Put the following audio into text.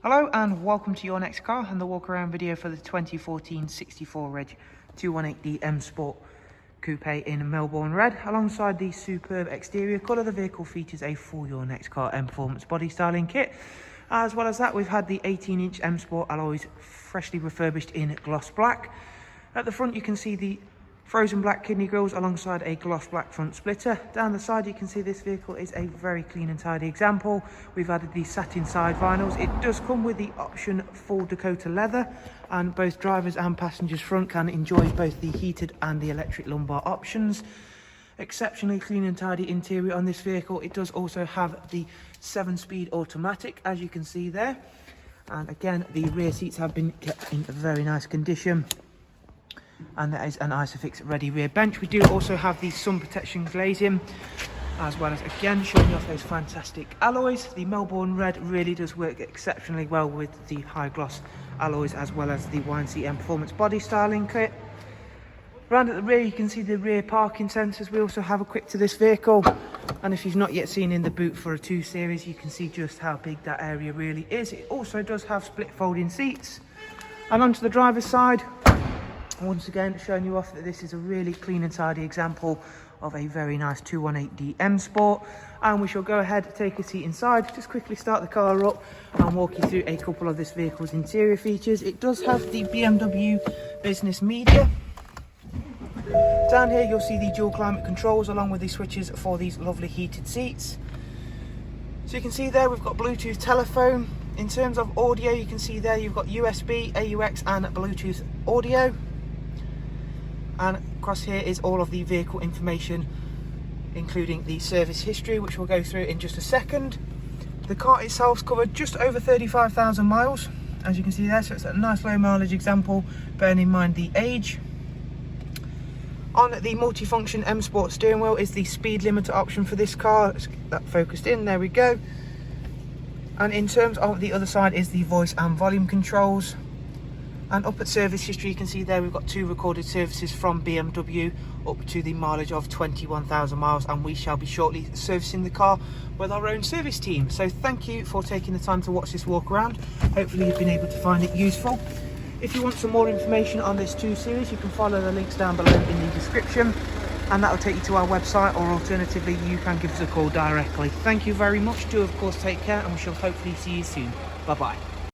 Hello and welcome to your next car and the walk around video for the 2014 64 Reg 218D M Sport Coupe in Melbourne Red. Alongside the superb exterior colour, the vehicle features a full Your Next Car M Performance body styling kit. As well as that, we've had the 18-inch M Sport alloys freshly refurbished in gloss black. At the front you can see the frozen black kidney grills alongside a gloss black front splitter. Down the side you can see this vehicle is a very clean and tidy example. We've added the satin side vinyls. It does come with the option full Dakota leather, and both drivers and passengers front can enjoy both the heated and the electric lumbar options. Exceptionally clean and tidy interior on this vehicle. It does also have the 7-speed automatic, as you can see there, and again the rear seats have been kept in very nice condition. And there is an Isofix ready rear bench. We do also have the sun protection glazing, as well as again showing you off those fantastic alloys. The Melbourne Red really does work exceptionally well with the high gloss alloys, as well as the YNC Mperformance body styling kit. Round at the rear you can see the rear parking sensors. We also have equipped to this vehicle, and if you've not yet seen in the boot for a 2 Series, you can see just how big that area really is. It also does have split folding seats. And onto the driver's side, once again showing you off that this is a really clean and tidy example of a very nice 218D M Sport. And we shall go ahead, take a seat inside, just quickly start the car up and walk you through a couple of this vehicle's interior features. It does have the BMW business media. Down here you'll see the dual climate controls along with the switches for these lovely heated seats. So you can see there we've got Bluetooth telephone. In terms of audio, you can see there you've got USB, AUX and Bluetooth audio. And across here is all of the vehicle information, including the service history, which we'll go through in just a second. The car itself's covered just over 35,000 miles, as you can see there, so it's a nice low mileage example, bearing in mind the age. On the multifunction M Sport steering wheel is the speed limiter option for this car. Let's get that focused in, there we go. And in terms of the other side is the voice and volume controls. And up at service history you can see there we've got 2 recorded services from BMW up to the mileage of 21,000 miles, and we shall be shortly servicing the car with our own service team. So thank you for taking the time to watch this walk around. Hopefully you've been able to find it useful. If you want some more information on this 2 Series, you can follow the links down below in the description, and that will take you to our website, or alternatively you can give us a call directly. Thank you very much. Do of course take care, and we shall hopefully see you soon. Bye bye.